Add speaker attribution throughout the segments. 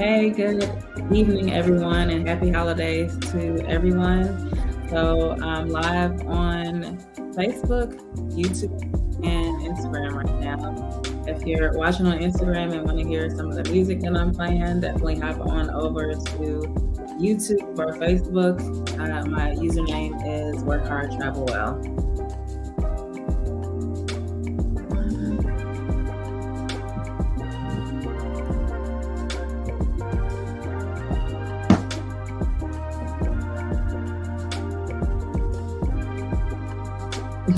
Speaker 1: Hey, good evening, everyone, and happy holidays to everyone. So I'm live on Facebook, YouTube, and Instagram right now. If you're watching on Instagram and want to hear some of the music that I'm playing, definitely hop on over to YouTube or Facebook. My username is Work Hard, Travel Well.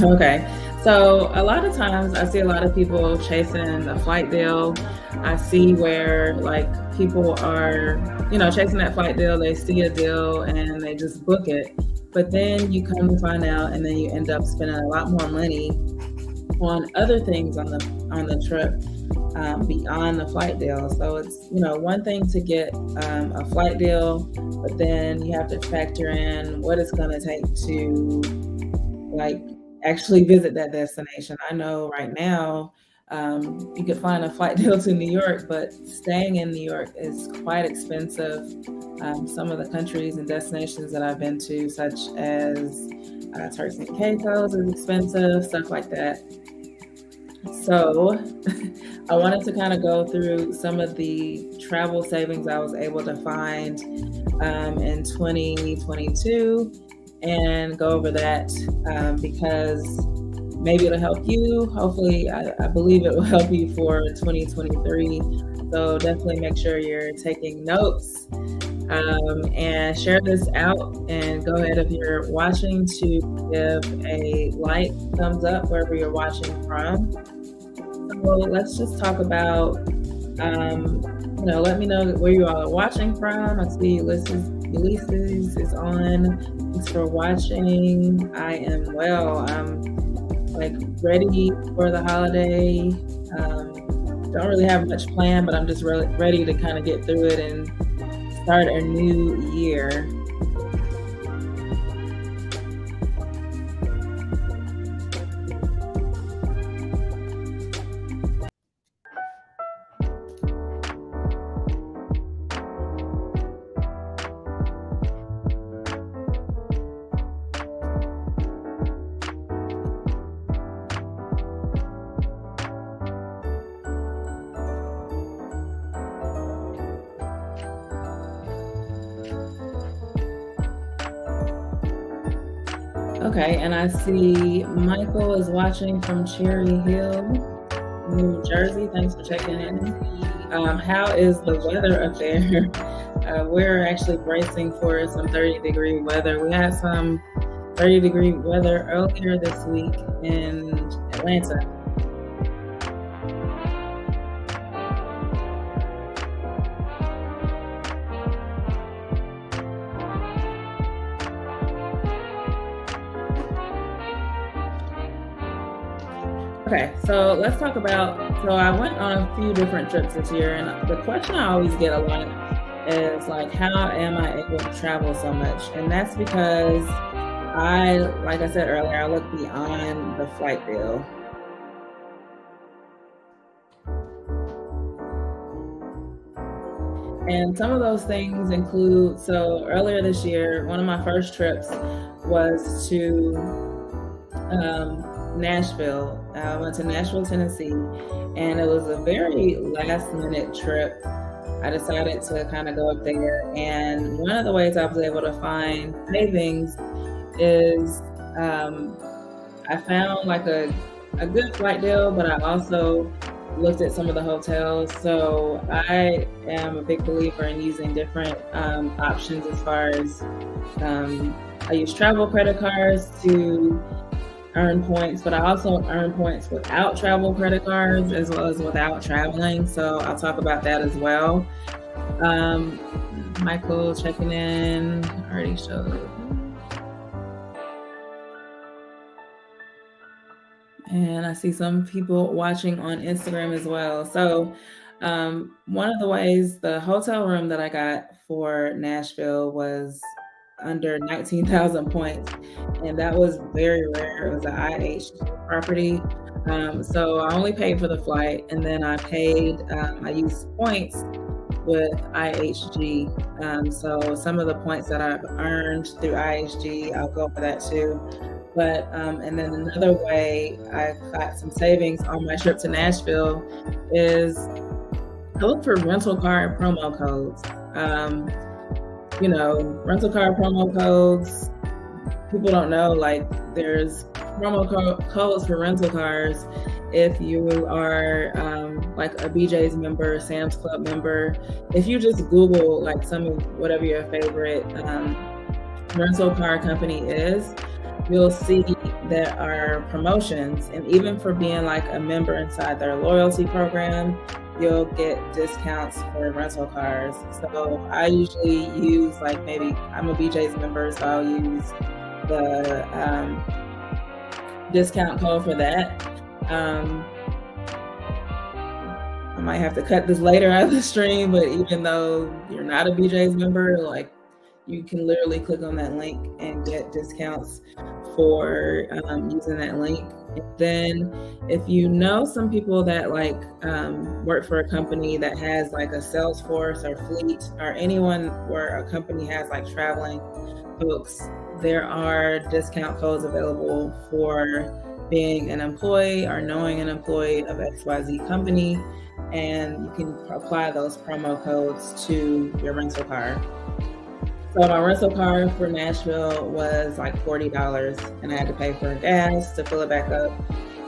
Speaker 1: Okay. So a lot of times I see a lot of people chasing a flight deal. I see where like people are, chasing that flight deal, they see a deal and they just book it. But then you come to find out and then you end up spending a lot more money on other things on the trip beyond the flight deal. So it's one thing to get a flight deal, but then you have to factor in what it's going to take to like actually visit that destination. I know right now you could find a flight deal to New York, but staying in New York is quite expensive. Some of the countries and destinations that I've been to, such as Turks and Caicos, is expensive, stuff like that. So I wanted to kind of go through some of the travel savings I was able to find in 2022 and go over that because maybe it'll help you. Hopefully, I believe it will help you for 2023. So definitely make sure you're taking notes and share this out. And go ahead, if you're watching, to give a like, thumbs up wherever you're watching from. So let's just talk about, let me know where you all are watching from. I see Ulysses is on. Thanks for watching. I am well. I'm ready for the holiday. Don't really have much planned, but I'm just really ready to kind of get through it and start a new year. Okay, and I see Michael is watching from Cherry Hill, New Jersey. Thanks for checking in. How is the weather up there? We're actually bracing for some 30-degree weather. We had some 30-degree weather earlier this week in Atlanta. Okay, so let's talk about, so I went on a few different trips this year, and the question I always get a lot is how am I able to travel so much? And that's because like I said earlier, I look beyond the flight bill. And some of those things include, so earlier this year, one of my first trips was to Nashville. I went to Nashville, Tennessee, and it was a very last minute trip. I decided to kind of go up there, and one of the ways I was able to find savings is I found a good flight deal, but I also looked at some of the hotels. So I am a big believer in using different options as far as I use travel credit cards to earn points, but I also earn points without travel credit cards as well as without traveling. So I'll talk about that as well. Michael checking in, already showed. And I see some people watching on Instagram as well. So one of the ways, the hotel room that I got for Nashville was under 19,000 points, and that was very rare. It was an IH property, so I only paid for the flight, and then I used points with IHG. So some of the points that I've earned through IHG, I'll go over that too. But and then another way I got some savings on my trip to Nashville is I look for rental car promo codes. Rental car promo codes. People don't know, like, there's promo codes for rental cars if you are like a BJ's member, Sam's Club member. If you just Google like some of whatever your favorite rental car company is, you'll see there are promotions. And even for being like a member inside their loyalty program, you'll get discounts for rental cars. So I usually use, like, maybe I'm a BJ's member, so I'll use the discount code for that. I might have to cut this later out of the stream, but even though you're not a BJ's member, like, you can literally click on that link and get discounts for using that link. And then if you know some people that like work for a company that has like a Salesforce or fleet, or anyone where a company has like traveling folks, there are discount codes available for being an employee or knowing an employee of XYZ company, and you can apply those promo codes to your rental car. So my rental car for Nashville was like $40, and I had to pay for gas to fill it back up,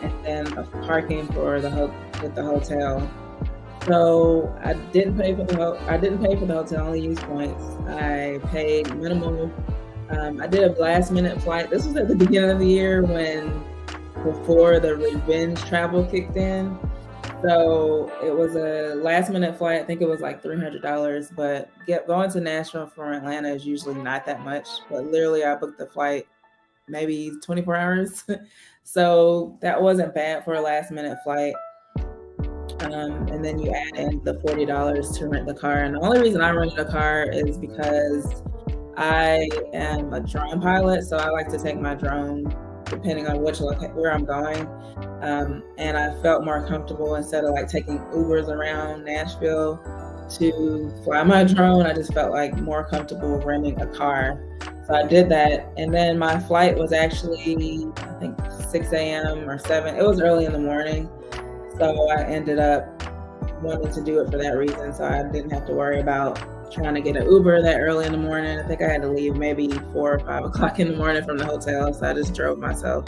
Speaker 1: and then parking for the hotel. So I didn't pay for the hotel. I only used points. I paid minimal. I did a last minute flight. This was at the beginning of the year before the revenge travel kicked in. So it was a last minute flight. I think it was like $300, but going to Nashville from Atlanta is usually not that much. But literally I booked the flight maybe 24 hours. So that wasn't bad for a last minute flight. And then you add in the $40 to rent the car. And the only reason I rented a car is because I am a drone pilot. So I like to take my drone depending on where I'm going. And I felt more comfortable instead of like taking Ubers around Nashville to fly my drone. I just felt like more comfortable renting a car. So I did that. And then my flight was actually, I think 6 a.m. or 7. It was early in the morning. So I ended up wanting to do it for that reason. So I didn't have to worry about trying to get an Uber that early in the morning. I think I had to leave maybe 4 or 5 o'clock in the morning from the hotel. So I just drove myself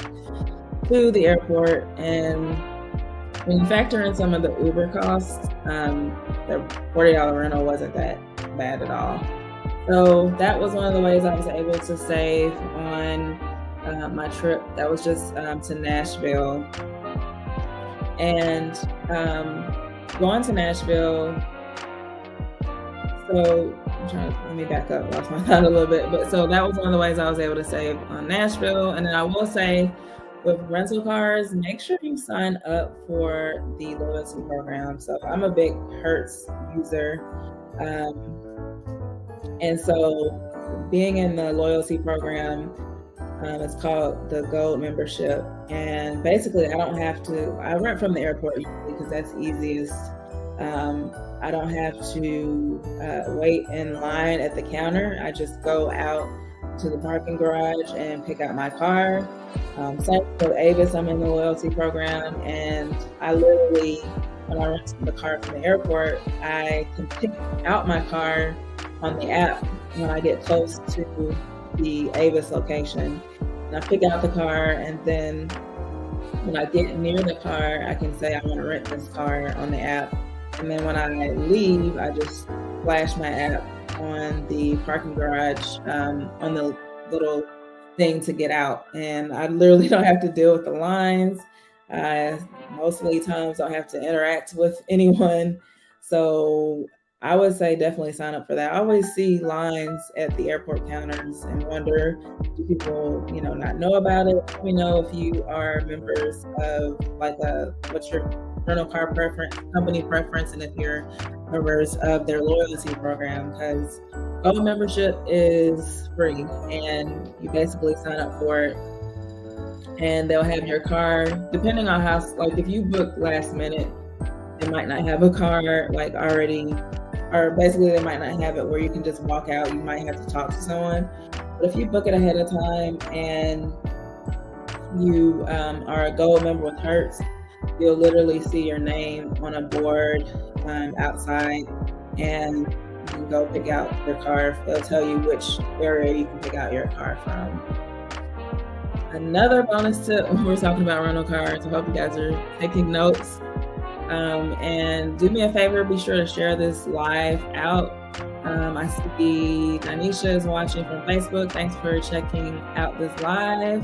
Speaker 1: to the airport. And when you factor in some of the Uber costs, the $40 rental wasn't that bad at all. So that was one of the ways I was able to save on my trip. That was just to Nashville. And going to Nashville, so let me back up, lost my thought a little bit. But so that was one of the ways I was able to save on Nashville. And then I will say, with rental cars, make sure you sign up for the loyalty program. So I'm a big Hertz user. And so being in the loyalty program, it's called the Gold membership. And basically I rent from the airport usually because that's easiest. I don't have to wait in line at the counter. I just go out to the parking garage and pick out my car. Same with Avis, I'm in the loyalty program, and I literally, when I rent the car from the airport, I can pick out my car on the app when I get close to the Avis location. And I pick out the car, and then when I get near the car, I can say I want to rent this car on the app. And then when I leave, I just flash my app on the parking garage, on the little thing to get out. And I literally don't have to deal with the lines. Mostly times I don't have to interact with anyone. So I would say definitely sign up for that. I always see lines at the airport counters and wonder, do people, not know about it? Let me know if you are members of what's your rental car preference, company preference, and if you're members of their loyalty program, because Gold membership is free and you basically sign up for it, and they'll have your car, depending on how, like if you book last minute, they might not have a car like already or basically they might not have it where you can just walk out. You might have to talk to someone. But if you book it ahead of time and you are a gold member with Hertz, you'll literally see your name on a board outside, and you can go pick out your car. They'll tell you which area you can pick out your car from. Another bonus tip when we're talking about rental cars, I hope you guys are taking notes. And do me a favor, be sure to share this live out. I see Anisha is watching from Facebook. Thanks for checking out this live.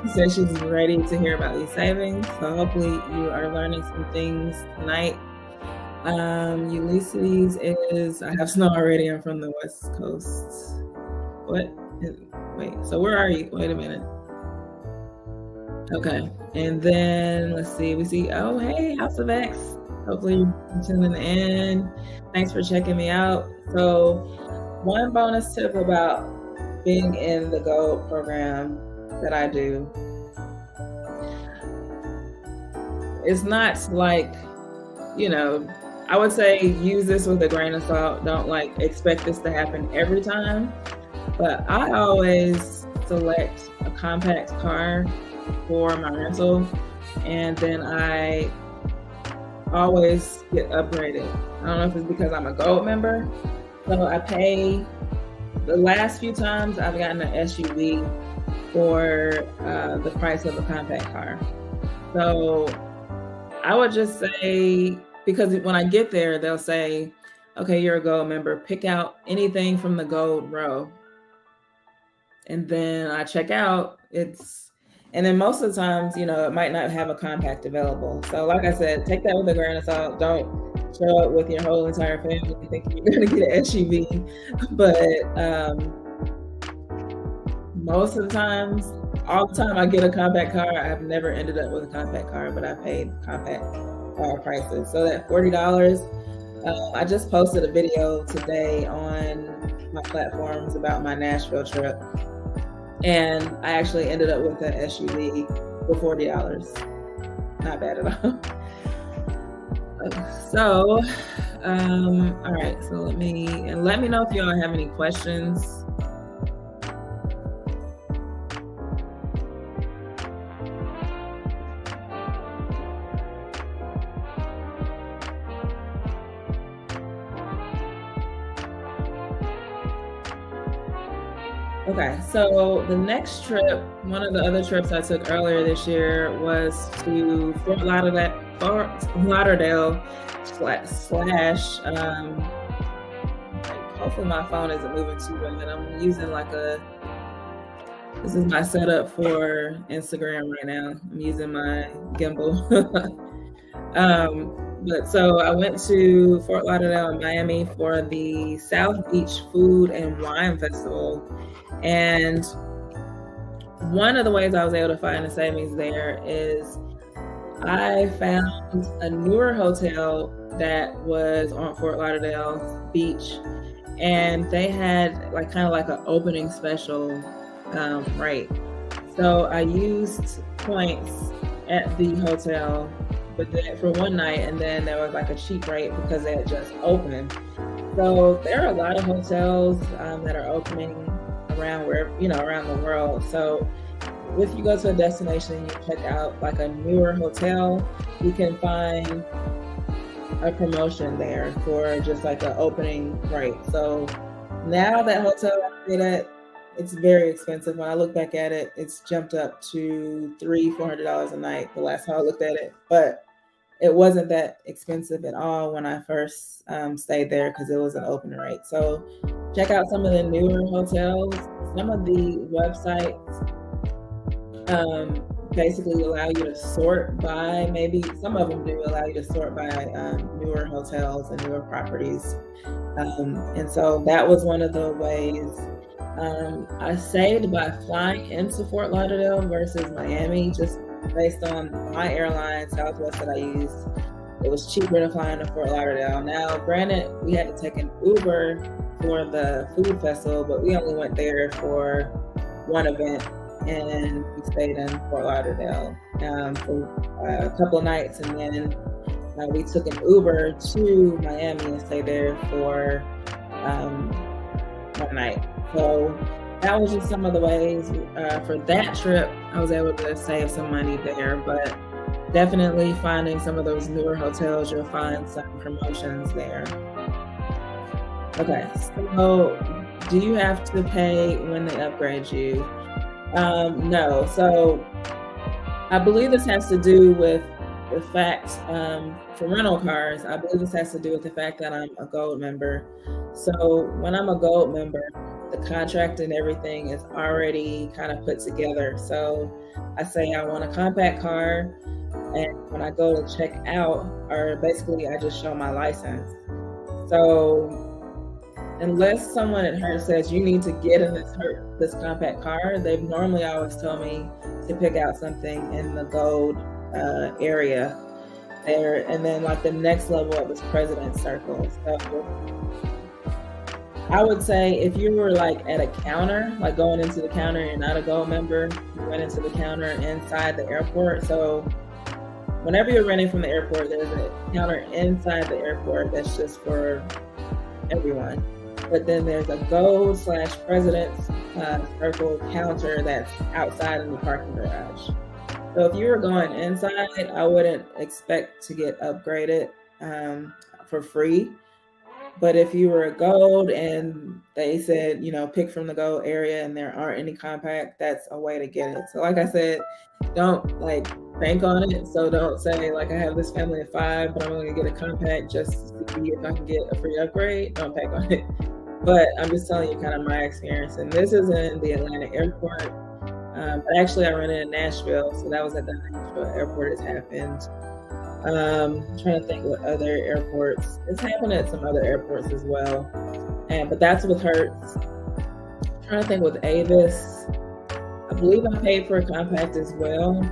Speaker 1: She said she's ready to hear about these savings. So hopefully you are learning some things tonight. Ulysses is, I have snow already. I'm from the West Coast. Wait, so where are you? Wait a minute. Okay, and then let's see, we see, oh, hey, House of X. Hopefully you're tuning in. Thanks for checking me out. So one bonus tip about being in the Gold program that I do, it's not like, I would say use this with a grain of salt. Don't like expect this to happen every time, but I always select a compact car for my rental, and then I always get upgraded. I don't know if it's because I'm a gold member, so I pay. The last few times I've gotten an SUV for the price of a compact car. So I would just say, because when I get there, they'll say, okay, you're a gold member, pick out anything from the gold row. And then I check out, and then most of the times, it might not have a compact available. So like I said, take that with a grain of salt. Don't show up with your whole entire family thinking you're going to get an SUV. But most of the times, all the time I get a compact car, I've never ended up with a compact car, but I paid compact car prices. So that $40, I just posted a video today on my platforms about my Nashville trip. And I actually ended up with an SUV for $40. Not bad at all. So, all right. So let me know if y'all have any questions. Okay, so the next trip, one of the other trips I took earlier this year was to Fort Lauderdale slash, hopefully my phone isn't moving too bad. I'm using this is my setup for Instagram right now. I'm using my gimbal. But so I went to Fort Lauderdale and Miami for the South Beach Food and Wine Festival. And one of the ways I was able to find the savings there is I found a newer hotel that was on Fort Lauderdale Beach, and they had kind of like an opening special rate. So I used points at the hotel, but then for one night, and then there was a cheap rate because they had just opened. So there are a lot of hotels that are opening around around the world. So if you go to a destination and you check out a newer hotel, you can find a promotion there for just an opening rate. So now that hotel I stayed at, it's very expensive. When I look back at it, it's jumped up to $300-$400 a night the last time I looked at it. But it wasn't that expensive at all when I first stayed there because it was an opening rate. So check out some of the newer hotels. Some of the websites basically allow you to sort by, maybe some of them do allow you to sort by newer hotels and newer properties. And so that was one of the ways I saved by flying into Fort Lauderdale versus Miami, just based on my airline, Southwest, that I used. It was cheaper to fly into Fort Lauderdale. Now, granted, we had to take an Uber for the food festival, but we only went there for one event, and we stayed in Fort Lauderdale for a couple of nights, and then we took an Uber to Miami and stayed there for one night. So that was just some of the ways for that trip. I was able to save some money there, but definitely finding some of those newer hotels, you'll find some promotions there. Okay, so do you have to pay when they upgrade you? No. So I believe this has to do with the fact, for rental cars, I believe this has to do with the fact that I'm a gold member. So when I'm a gold member, the contract and everything is already kind of put together. So I say I want a compact car, and when I go to check out, or basically I just show my license. So unless someone at Hertz says you need to get in this compact car, they've normally always told me to pick out something in the gold area there, and then like the next level up is President's Circle. So I would say if you were like at a counter, like going into the counter, you're not a gold member, you went into the counter inside the airport. So whenever you're renting from the airport, there's a counter inside the airport that's just for everyone. But then there's a gold / President's Circle counter that's outside in the parking garage. So if you were going inside, I wouldn't expect to get upgraded for free. But if you were a gold and they said, pick from the gold area and there aren't any compact, that's a way to get it. So like I said, don't like bank on it. So don't say like I have this family of 5, but I'm going to get a compact just to see if I can get a free upgrade. Don't bank on it. But I'm just telling you kind of my experience. And this is in the Atlanta airport. But actually I rented in Nashville. So that was at the Nashville airport. It's happened. I'm trying to think what other airports. It's happened at some other airports as well. But that's with Hertz. I'm trying to think with Avis. I believe I paid for a compact as well,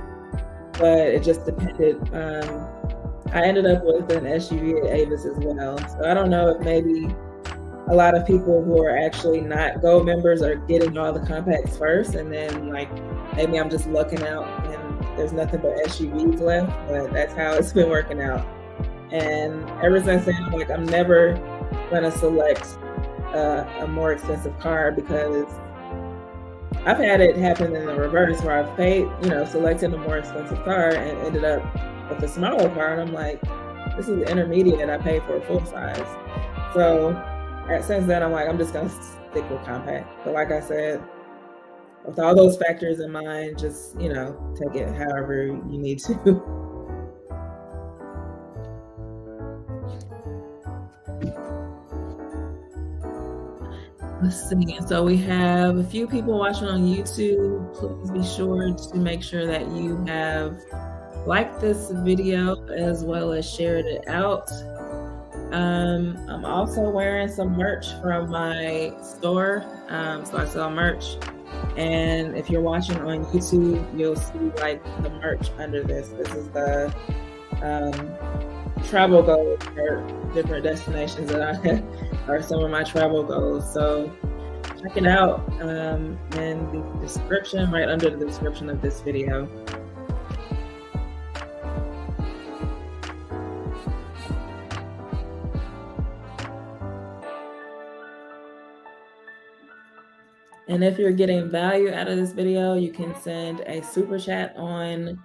Speaker 1: but it just depended. I ended up with an SUV at Avis as well. So I don't know if maybe a lot of people who are actually not gold members are getting all the compacts first, and then like maybe I'm just lucking out and there's nothing but SUVs left, but that's how it's been working out. And ever since then, like I'm never gonna select a more expensive car, because I've had it happen in the reverse where I've paid, selected a more expensive car and ended up with a smaller car, and I'm like, this is intermediate, I paid for a full size. So since then, I'm like, I'm just gonna stick with compact. But like I said, with all those factors in mind, just, take it however you need to. Let's see. So we have a few people watching on YouTube. Please be sure to make sure that you have liked this video as well as shared it out. I'm also wearing some merch from my store. So I sell merch. And if you're watching on YouTube, you'll see like the merch under this. This is the travel goals for different destinations that I have, are some of my travel goals. So check it out in the description, right under the description of this video. And if you're getting value out of this video, you can send a super chat on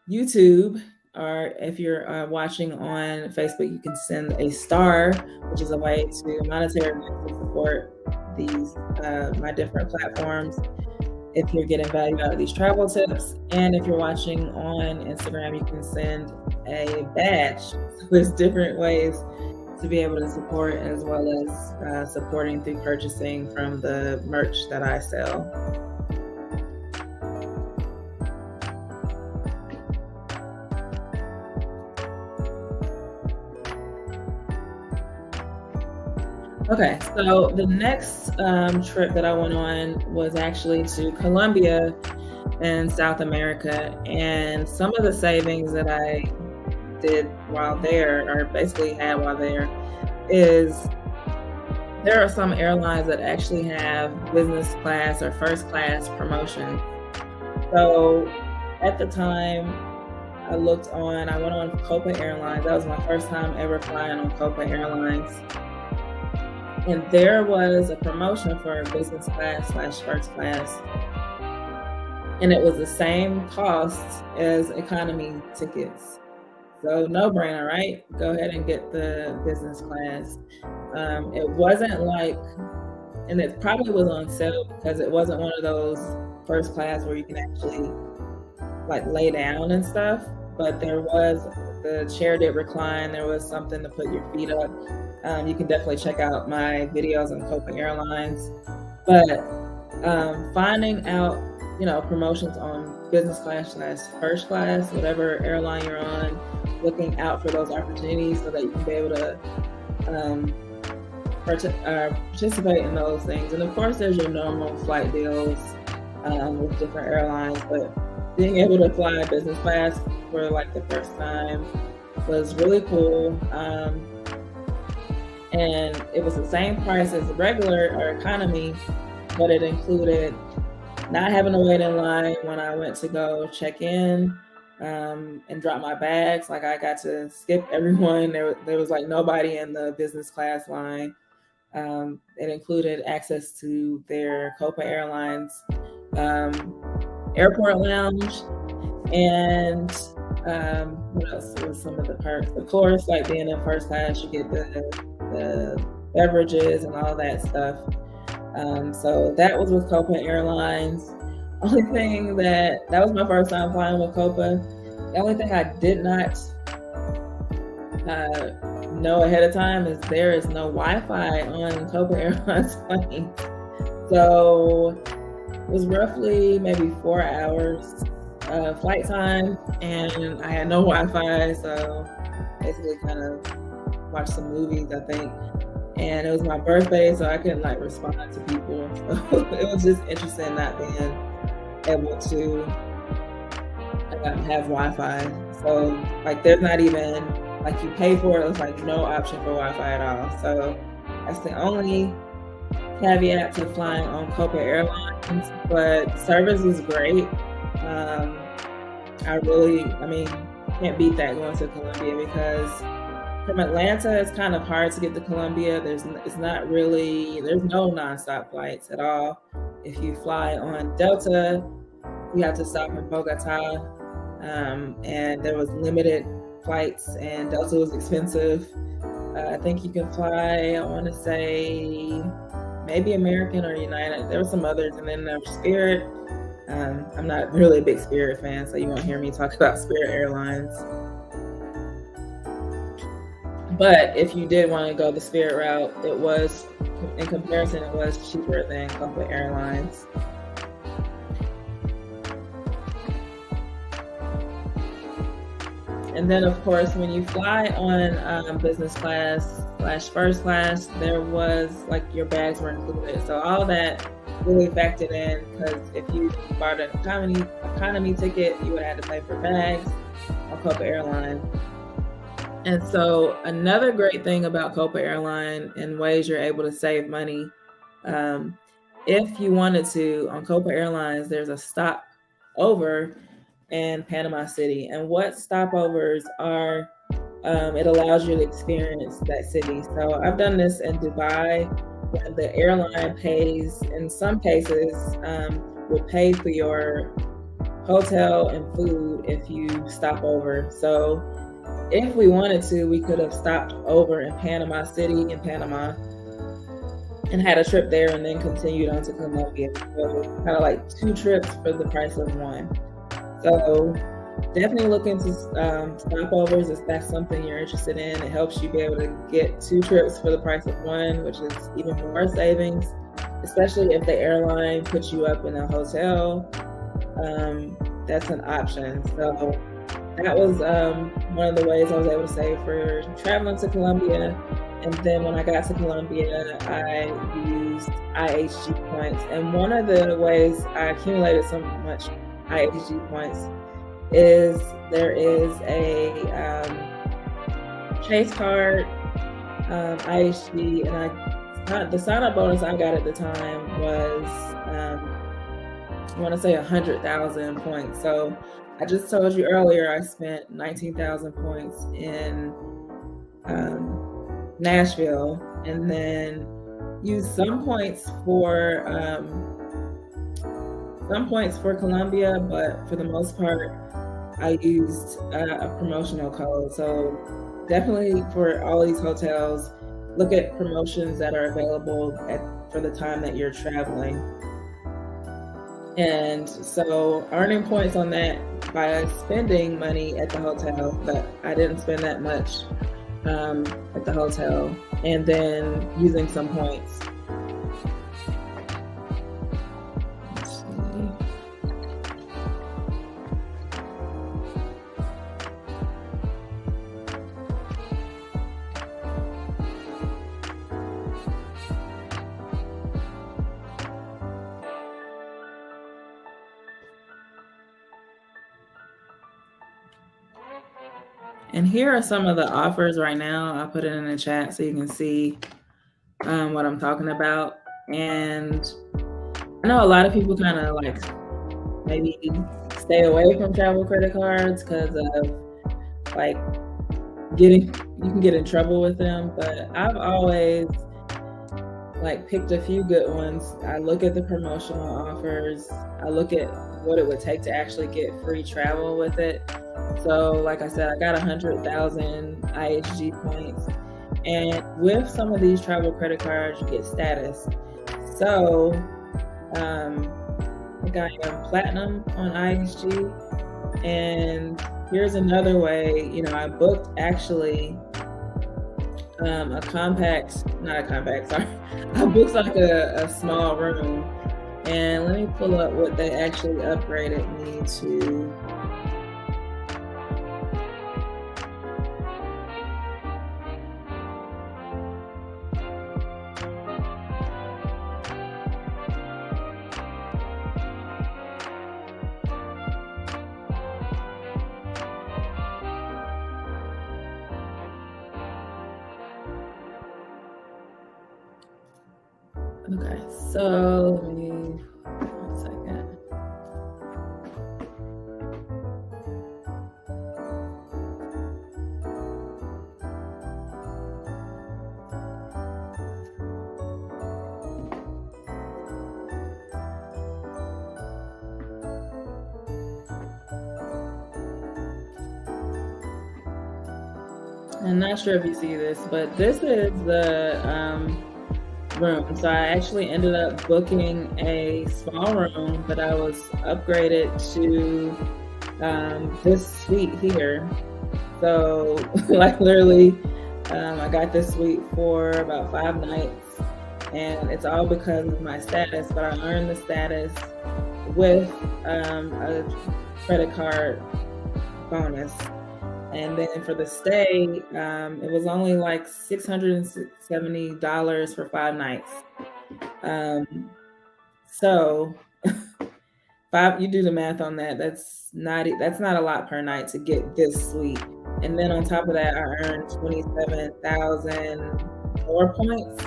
Speaker 1: YouTube, or if you're watching on Facebook, you can send a star, which is a way to monetarily support these my different platforms. If you're getting value out of these travel tips, and if you're watching on Instagram, you can send a badge. So there's different ways to be able to support, as well as supporting through purchasing from the merch that I sell. Okay, so the next trip that I went on was actually to Colombia in South America, and some of the savings that I did while there, or basically had while there, is there are some airlines that actually have business class or first class promotions. So at the time, I went on Copa Airlines. That was my first time ever flying on Copa Airlines. And there was a promotion for business class / first class. And it was the same cost as economy tickets. So no brainer, right? Go ahead and get the business class. It wasn't like, and it probably was on sale because it wasn't one of those first class where you can actually like lay down and stuff, but the chair did recline. There was something to put your feet up. You can definitely check out my videos on Copa Airlines. But finding out, promotions on business class / first class, whatever airline you're on, looking out for those opportunities so that you can be able to participate in those things. And of course, there's your normal flight deals with different airlines, but being able to fly business class for like the first time was really cool. And it was the same price as regular or economy, but it included not having to wait in line when I went to go check in and drop my bags. Like I got to skip everyone. There was like nobody in the business class line. It included access to their Copa Airlines airport lounge, and what else was some of the perks? Of course, like being in first class, you get the beverages and all that stuff. So that was with Copa Airlines. Only thing that was my first time flying with Copa. The only thing I did not know ahead of time is there is no Wi-Fi on Copa Airlines planes. So it was roughly maybe 4 hours flight time, and I had no Wi-Fi, so basically kind of watched some movies, I think. And it was my birthday, so I couldn't like respond to people. So it was just interesting not being able to have Wi-Fi. So like there's not even, like you pay for it, there's like no option for Wi-Fi at all. So that's the only caveat to flying on Copa Airlines, but service is great. Can't beat that going to Colombia, because from Atlanta, it's kind of hard to get to Colombia. There's no nonstop flights at all. If you fly on Delta, you have to stop in Bogota, and there was limited flights, and Delta was expensive. I think you can fly, I want to say, maybe American or United. There were some others, and then there was Spirit. I'm not really a big Spirit fan, so you won't hear me talk about Spirit Airlines. But if you did want to go the Spirit route, it was cheaper than Copa Airlines. And then, of course, when you fly on business class / first class, there was like your bags were included. So all that really factored in, because if you bought an economy ticket, you would have to pay for bags on Copa Airline. And so another great thing about Copa Airline and ways you're able to save money, if you wanted to, on Copa Airlines, there's a stopover in Panama City. And what stopovers are, it allows you to experience that city. So I've done this in Dubai, where the airline pays, in some cases, will pay for your hotel and food if you stop over. So if we wanted to, we could have stopped over in Panama City in Panama and had a trip there and then continued on to Colombia. So kind of like 2 trips for the price of 1. So definitely look into stopovers if that's something you're interested in. It helps you be able to get 2 trips for the price of 1, which is even more savings, especially if the airline puts you up in a hotel. That's an option. So that was one of the ways I was able to save for traveling to Colombia. And then when I got to Colombia, I used IHG points. And one of the ways I accumulated so much IHG points is there is a Chase card, IHG, and the sign-up bonus I got at the time was, I want to say 100,000 points. So I just told you earlier I spent 19,000 points in Nashville, and then used some points for Columbia, but for the most part, I used a promotional code. So definitely for all these hotels, look at promotions that are available for the time that you're traveling. And so earning points on that by spending money at the hotel, but I didn't spend that much at the hotel, and then using some points. Let's see. And here are some of the offers right now. I'll put it in the chat so you can see what I'm talking about. And I know a lot of people kind of like maybe stay away from travel credit cards because of like you can get in trouble with them. But I've always like picked a few good ones. I look at the promotional offers. I look at what it would take to actually get free travel with it. So like I said, I got 100,000 IHG points. And with some of these travel credit cards, you get status. So I got platinum on IHG. And here's another way, I booked actually I booked like a small room. And let me pull up what they actually upgraded me to. Okay, so let me 1 second. I'm not sure if you see this, but this is the room. So I actually ended up booking a small room, but I was upgraded to this suite here. So like literally, I got this suite for about 5 nights, and it's all because of my status, but I earned the status with a credit card bonus. And then for the stay, it was only like $670 for 5 nights. So you do the math on that. That's not a lot per night to get this suite. And then on top of that, I earned 27,000 more points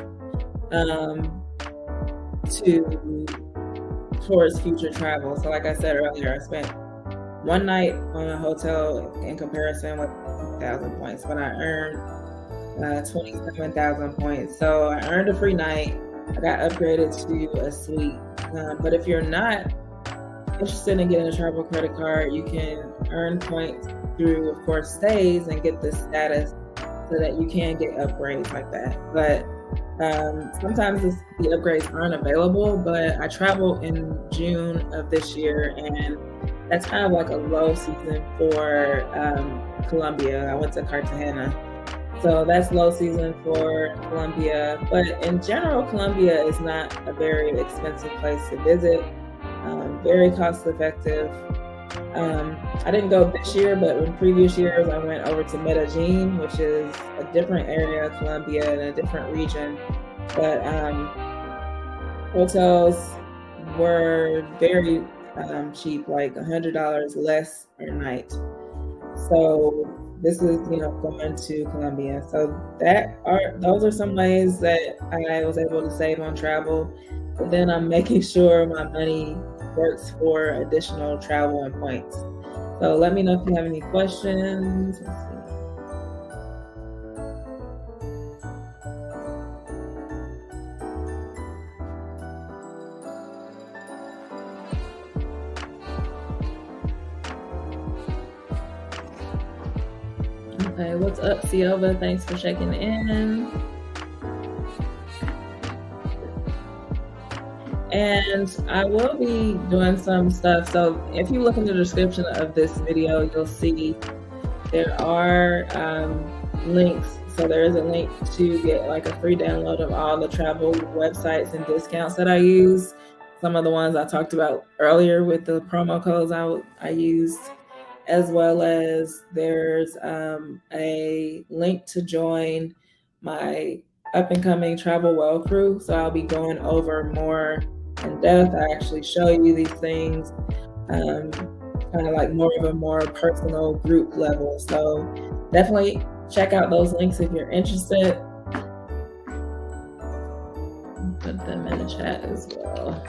Speaker 1: towards future travel. So like I said earlier, I spent 1 night on a hotel in comparison with 1,000 points, but I earned 27,000 points. So I earned a free night. I got upgraded to a suite. But if you're not interested in getting a travel credit card, you can earn points through, of course, stays and get the status so that you can get upgrades like that. But sometimes the upgrades aren't available, but I traveled in June of this year, and that's kind of like a low season for Colombia. I went to Cartagena. So that's low season for Colombia. But in general, Colombia is not a very expensive place to visit. Very cost effective. I didn't go this year, but in previous years, I went over to Medellin, which is a different area of Colombia and a different region. But hotels were very cheap, like $100 less per night. So this is, going to Colombia. So those are some ways that I was able to save on travel. But then I'm making sure my money works for additional travel and points. So let me know if you have any questions. Let's see. Okay, what's up, Ciova? Thanks for checking in. And I will be doing some stuff. So if you look in the description of this video, you'll see there are links. So there is a link to get like a free download of all the travel websites and discounts that I use. Some of the ones I talked about earlier with the promo codes I used, as well as there's a link to join my up and coming Travel Well crew. So I'll be going over more in depth. I actually show you these things, kind of like more of a more personal group level. So definitely check out those links if you're interested. Put them in the chat as well.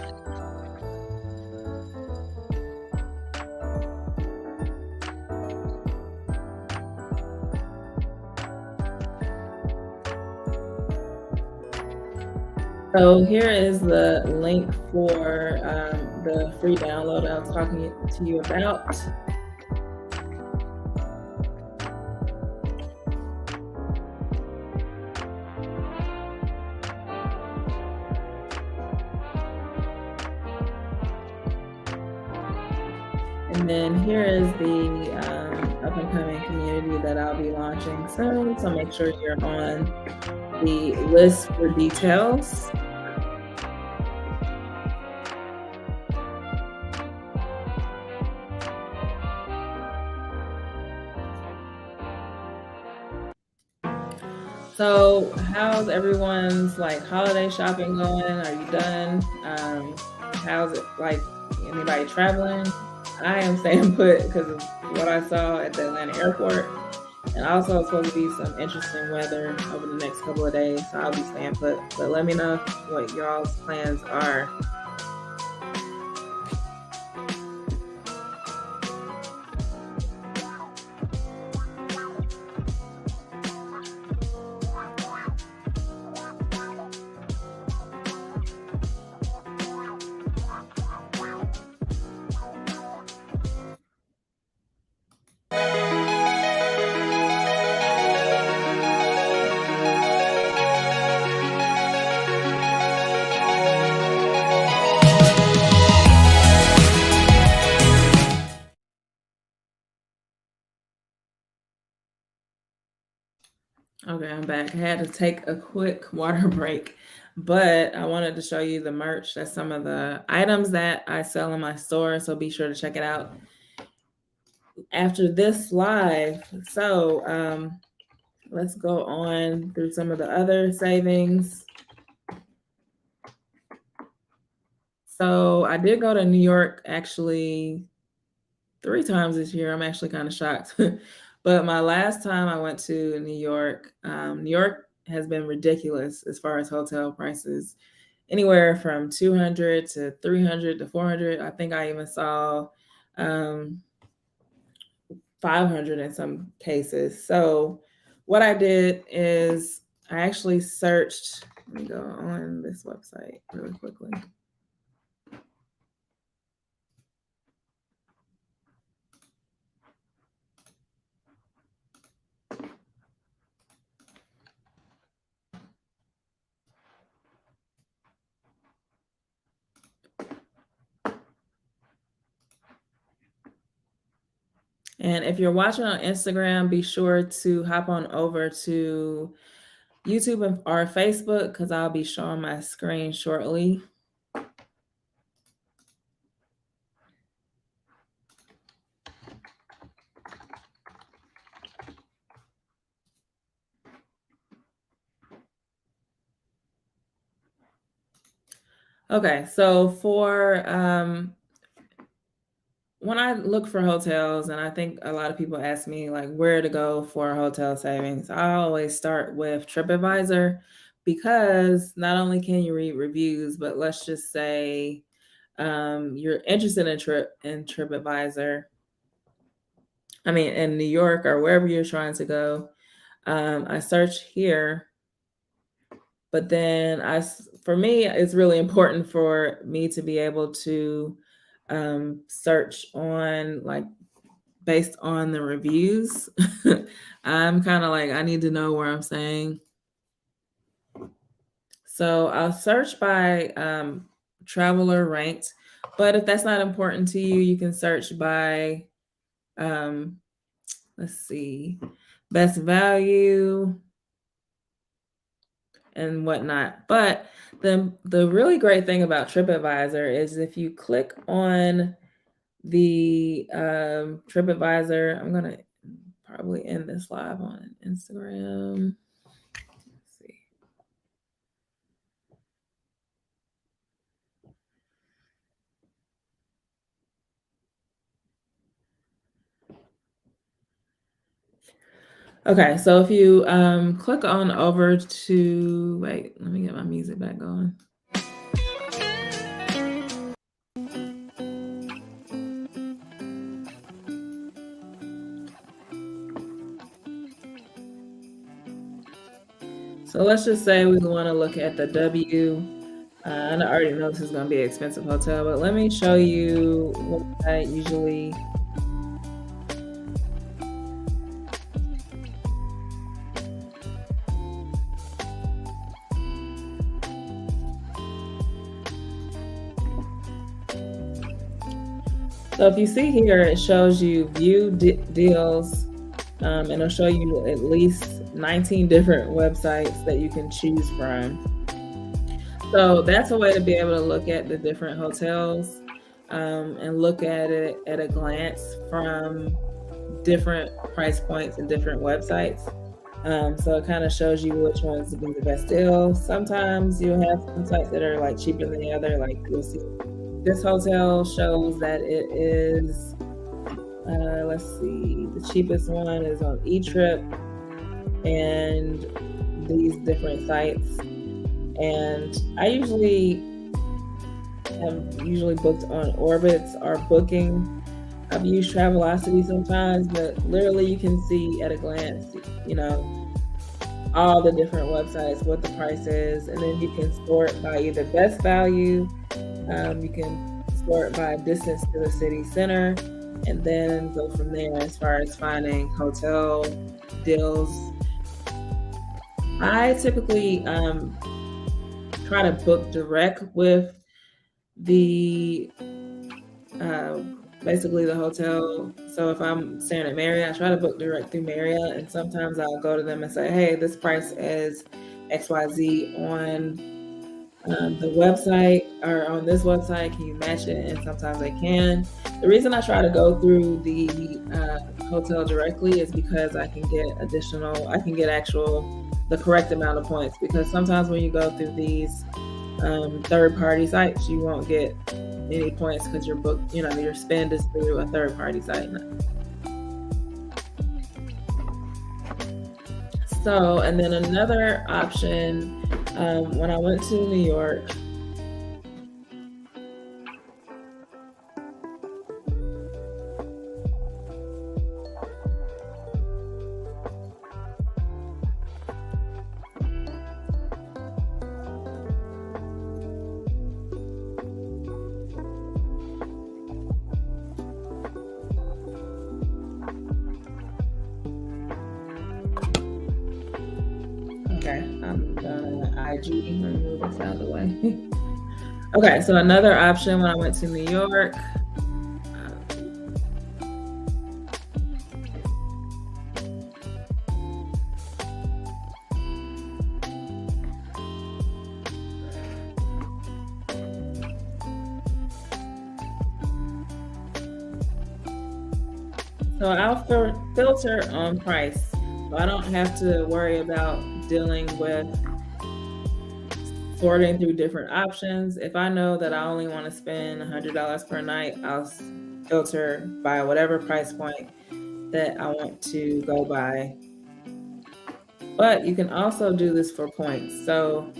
Speaker 1: So here is the link for the free download I was talking to you about. And then here is the up and coming community that I'll be launching soon. So make sure you're on the list for details. So how's everyone's like holiday shopping going? Are you done? How's it like? Anybody traveling? I am staying put because of what I saw at the Atlanta airport. And also it's supposed to be some interesting weather over the next couple of days. So I'll be staying put. But let me know what y'all's plans are. Okay, I'm back. I had to take a quick water break, but I wanted to show you the merch. That's some of the items that I sell in my store. So be sure to check it out after this live. So let's go on through some of the other savings. So I did go to New York actually 3 times this year. I'm actually kind of shocked. But my last time I went to New York has been ridiculous as far as hotel prices. Anywhere from 200 to 300 to 400. I think I even saw 500 in some cases. So what I did is I actually searched, let me go on this website really quickly. And if you're watching on Instagram, be sure to hop on over to YouTube or Facebook because I'll be showing my screen shortly. Okay, so for when I look for hotels, and I think a lot of people ask me like where to go for hotel savings, I always start with TripAdvisor because not only can you read reviews, but let's just say you're interested in TripAdvisor. I mean, in New York or wherever you're trying to go, I search here, but then for me, it's really important for me to be able to search on like based on the reviews. I'm kind of like, I need to know where I'm staying. So I'll search by traveler ranked, but if that's not important to you, you can search by, um, let's see, best value and whatnot. But the really great thing about TripAdvisor is if you click on the TripAdvisor, I'm gonna probably end this live on Instagram. Let's see. Okay, so if you click on over to, wait, let me get my music back going. So let's just say we want to look at the W. I already know this is going to be an expensive hotel, but let me show you what I usually. So if you see here, it shows you view deals, and it'll show you at least 19 different websites that you can choose from. So that's a way to be able to look at the different hotels and look at it at a glance from different price points and different websites. So it kind of shows you which ones to be the best deal. Sometimes you'll have some sites that are like cheaper than the other. Like you'll see this hotel shows that it is, let's see, the cheapest one is on eTrip and these different sites. And I usually booked on Orbitz or Booking. I've used Travelocity sometimes, but literally you can see at a glance, all the different websites, what the price is, and then you can sort by either best value, you can sort by distance to the city center, and then go from there as far as finding hotel deals. I typically try to book direct with the basically the hotel. So if I'm staying at Marriott, I try to book direct through Marriott, and sometimes I'll go to them and say, hey, this price is XYZ on the website or on this website, can you match it? And sometimes they can. The reason I try to go through the hotel directly is because I can get the correct amount of points, because sometimes when you go through these third-party sites, you won't get any points because your spend is through a third-party site. So, and then another option, when I went to New York, okay, I'm done on the IG. Let me move this out of the way. Okay, so another option when I went to New York. So I'll filter on price, so I don't have to worry about dealing with sorting through different options. If I know that I only want to spend $100 per night, I'll filter by whatever price point that I want to go by. But you can also do this for points. So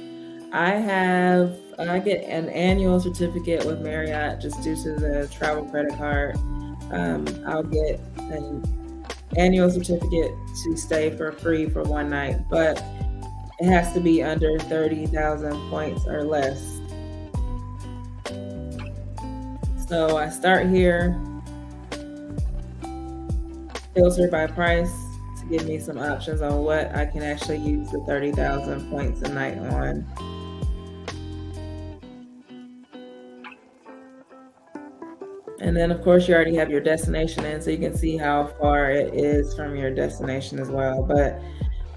Speaker 1: I get an annual certificate with Marriott just due to the travel credit card. I'll get an annual certificate to stay for free for one night, but it has to be under 30,000 points or less. So I start here, filter by price to give me some options on what I can actually use the 30,000 points a night on. And then, of course, you already have your destination in, so you can see how far it is from your destination as well. But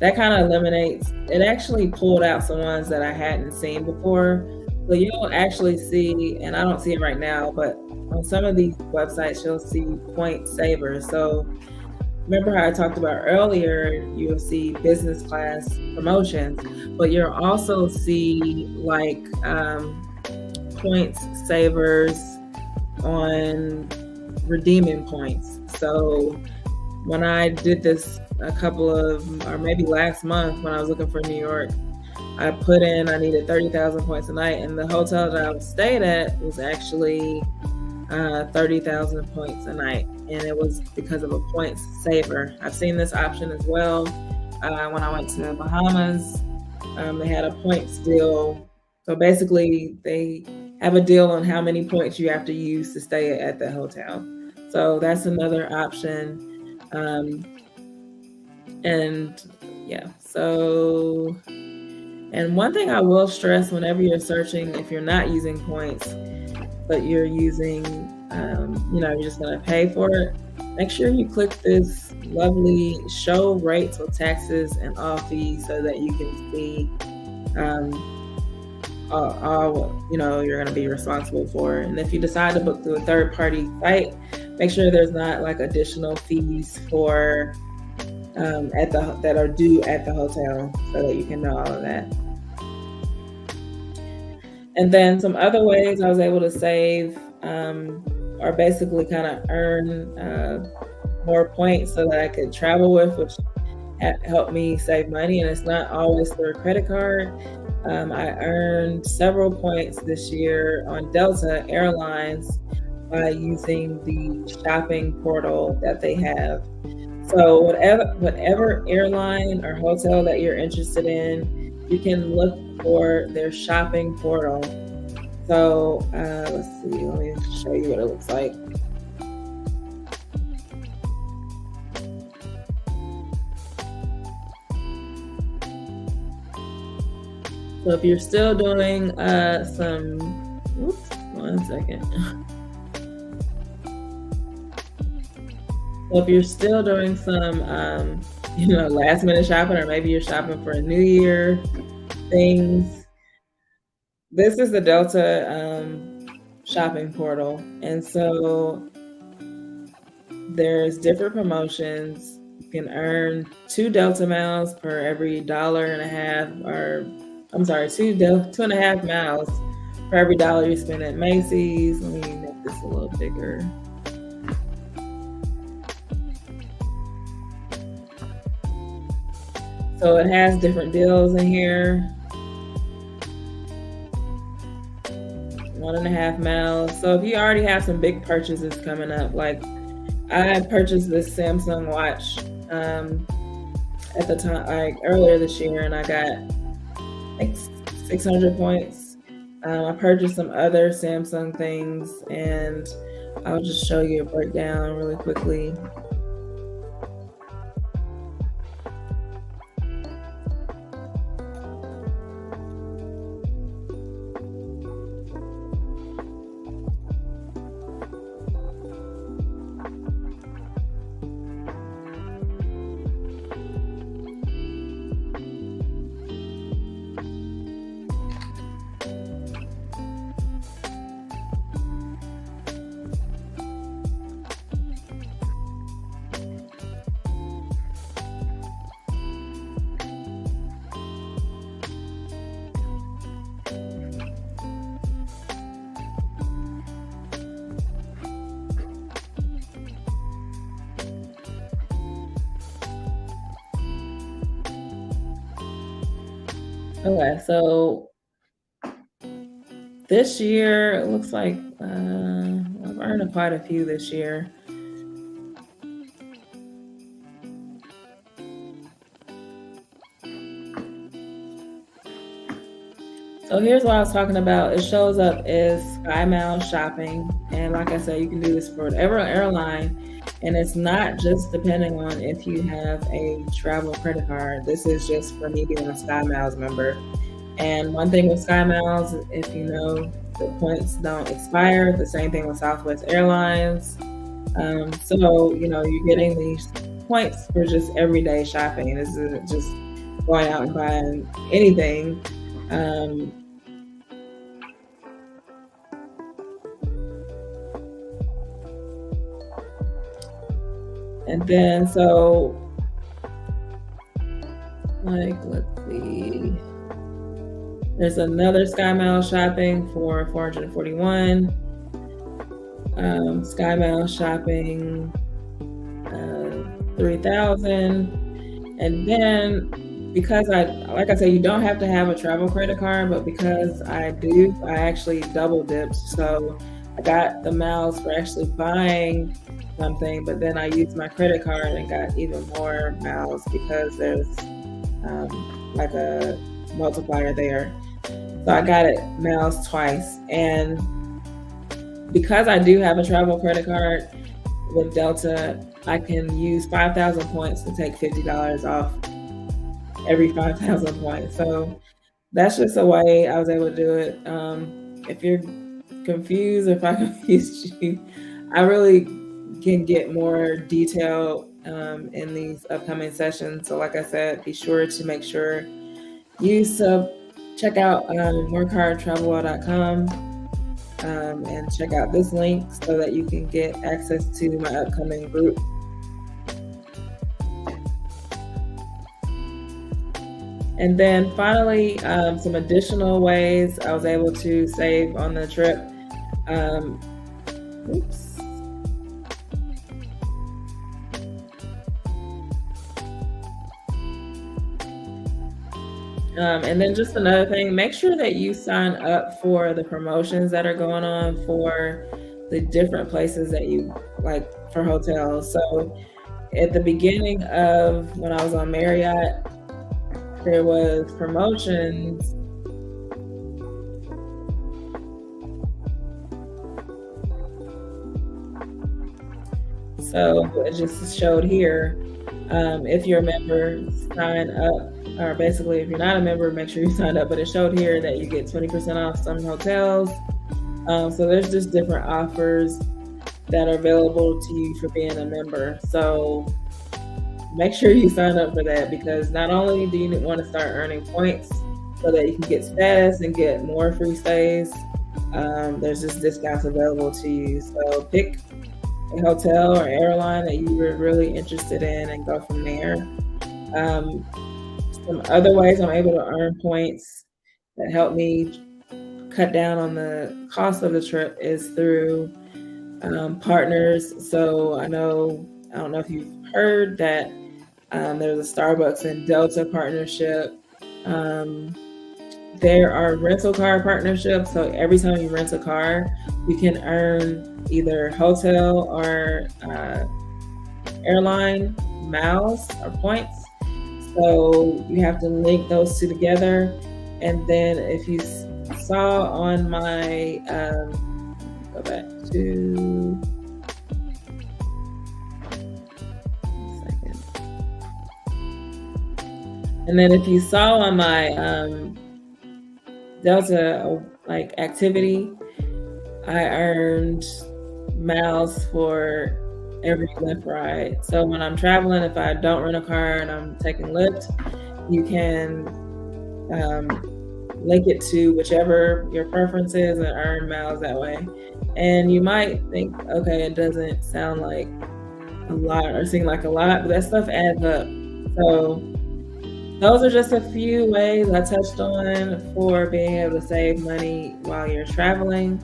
Speaker 1: that kind of eliminates, it actually pulled out some ones that I hadn't seen before. So you'll actually see, and I don't see it right now, but on some of these websites, you'll see point savers. So remember how I talked about earlier, you'll see business class promotions, but you'll also see like points savers on redeeming points. So when I did this a couple of, or maybe last month when I was looking for New York, I put in, I needed 30,000 points a night, and the hotel that I stayed at was actually 30,000 points a night, and it was because of a points saver. I've seen this option as well. When I went to Bahamas, they had a points deal. So basically, they have a deal on how many points you have to use to stay at the hotel. So that's another option. And yeah, so, and one thing I will stress whenever you're searching, if you're not using points, but you're using, you're just going to pay for it, make sure you click this lovely show rates with taxes and all fees so that you can see all you're going to be responsible for. And if you decide to book through a third party site, make sure there's not like additional fees for that are due at the hotel so that you can know all of that. And then some other ways I was able to save are basically kind of earn more points so that I could travel with, which helped me save money. And it's not always through a credit card. I earned several points this year on Delta Airlines by using the shopping portal that they have. So whatever airline or hotel that you're interested in, you can look for their shopping portal. So let's see, let me show you what it looks like. So if you're still doing one second. So if you're still doing some, last minute shopping, or maybe you're shopping for a New Year things, this is the Delta shopping portal. And so there's different promotions. You can earn 2 Delta miles per every $1.50, or I'm sorry, 2.5 miles for every $1 you spend at Macy's. Let me make this a little bigger. So it has different deals in here. 1.5 miles. So if you already have some big purchases coming up, like I purchased this Samsung watch at the time, like earlier this year, and I got like 600 points. I purchased some other Samsung things, and I'll just show you a breakdown really quickly. Okay, so this year it looks like I've earned quite a few this year. So here's what I was talking about. It shows up as SkyMiles shopping. And like I said, you can do this for whatever airline. And it's not just depending on if you have a travel credit card. This is just for me being a SkyMiles member. And one thing with SkyMiles, if you know, the points don't expire. The same thing with Southwest Airlines. So, you're getting these points for just everyday shopping. This isn't just going out and buying anything. And then, so, let's see. There's another SkyMiles shopping for 441. SkyMiles shopping 3,000. And then, because like I said, you don't have to have a travel credit card, but because I do, I actually double dipped. So I got the miles for actually buying something, but then I used my credit card and got even more miles because there's like a multiplier there. So I got it miles twice. And because I do have a travel credit card with Delta, I can use 5,000 points to take $50 off every 5,000 points. So that's just a way I was able to do it. If you're confused, if I confused you, I really can get more detail in these upcoming sessions. So like I said, be sure to make sure you check out workhardtravelwell.com and check out this link so that you can get access to my upcoming group. And then finally, some additional ways I was able to save on the trip. And then just another thing, make sure that you sign up for the promotions that are going on for the different places that you like for hotels. So at the beginning of when I was on Marriott, there was promotions. So it just showed here. If you're a member, sign up. Or basically, if you're not a member, make sure you sign up. But it showed here that you get 20% off some hotels. So there's just different offers that are available to you for being a member. So make sure you sign up for that, because not only do you want to start earning points so that you can get status and get more free stays, there's just discounts available to you. So pick a hotel or airline that you were really interested in and go from there. Some other ways I'm able to earn points that help me cut down on the cost of the trip is through partners. So I don't know if you've heard that there's a Starbucks and Delta partnership. There are rental car partnerships. So every time you rent a car, you can earn either hotel or airline miles or points. So you have to link those two together. And then if you saw on my, go back to, and then if you saw on my Delta activity, I earned miles for every Lyft ride. So when I'm traveling, if I don't rent a car and I'm taking Lyft, you can link it to whichever your preference is and earn miles that way. And you might think, okay, it doesn't sound like a lot or seem like a lot, but that stuff adds up. So those are just a few ways I touched on for being able to save money while you're traveling.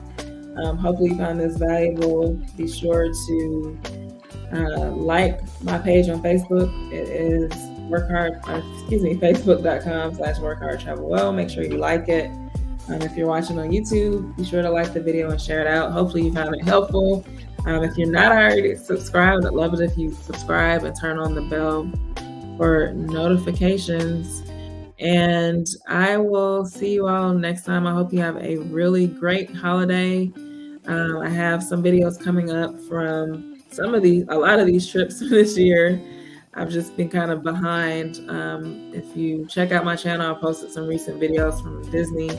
Speaker 1: Hopefully you found this valuable. Be sure to like my page on Facebook. It is facebook.com/workhardtravelwell. Make sure you like it. If you're watching on YouTube, be sure to like the video and share it out. Hopefully you found it helpful. If you're not already subscribed, I'd love it if you subscribe and turn on the bell for notifications. And I will see you all next time. I hope you have a really great holiday. I have some videos coming up from a lot of these trips this year. I've just been kind of behind. If you check out my channel, I posted some recent videos from Disney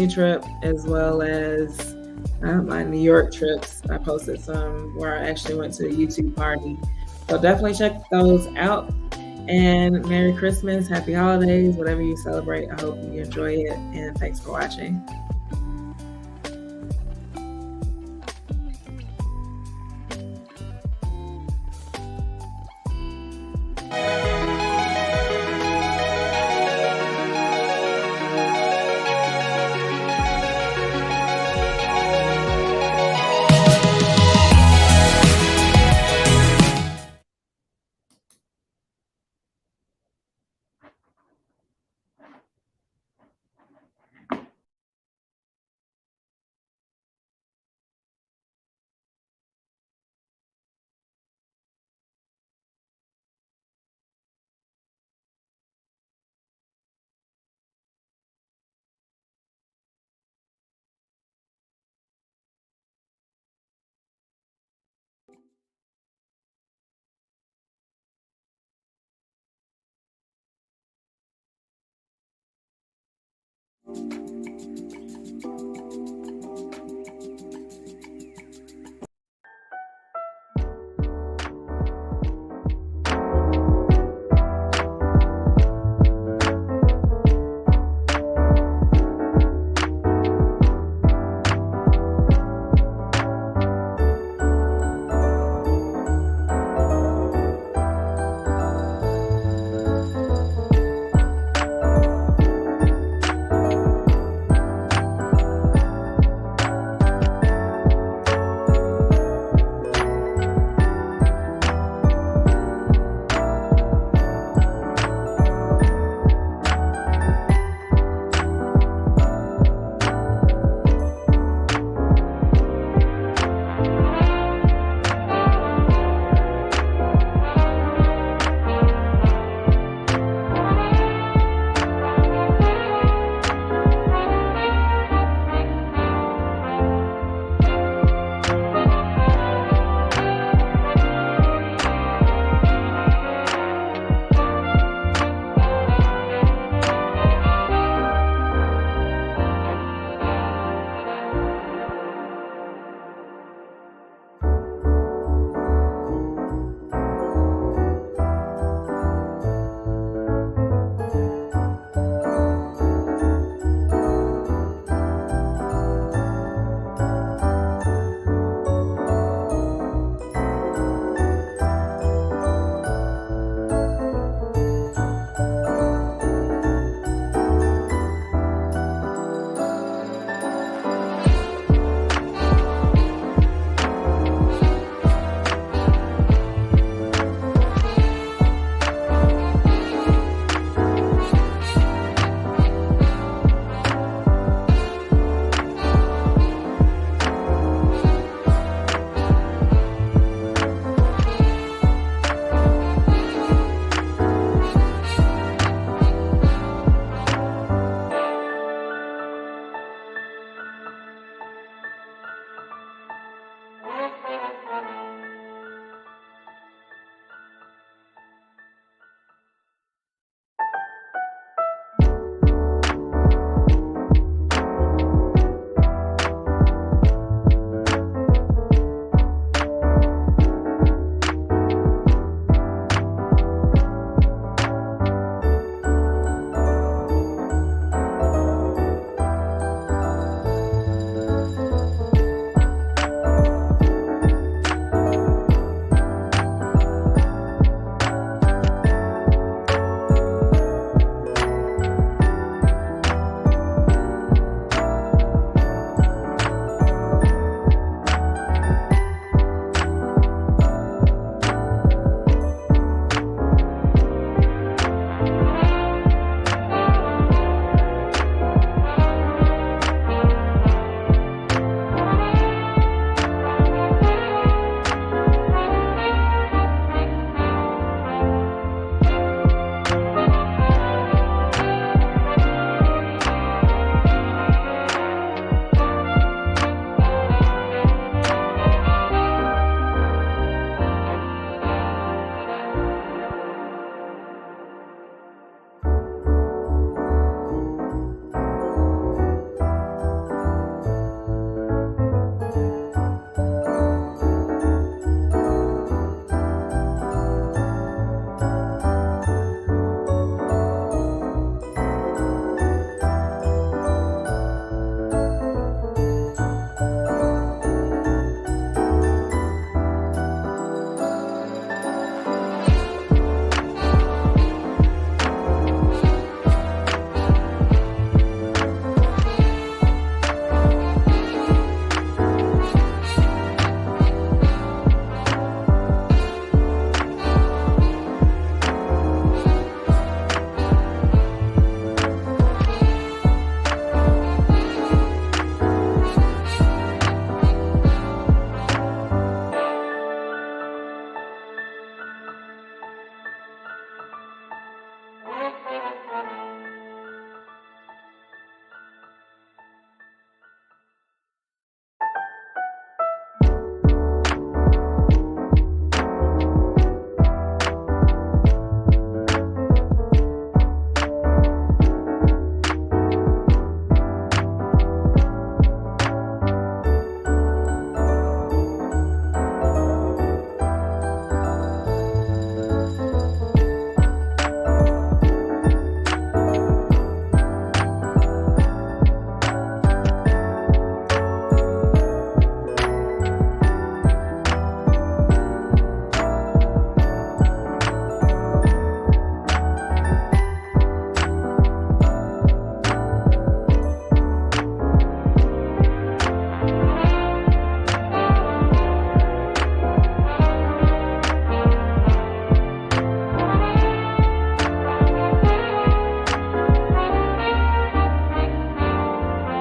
Speaker 1: trip, as well as my New York trips. I posted some where I actually went to a YouTube party. So definitely check those out. And Merry Christmas, Happy Holidays, whatever you celebrate. I hope you enjoy it. And thanks for watching.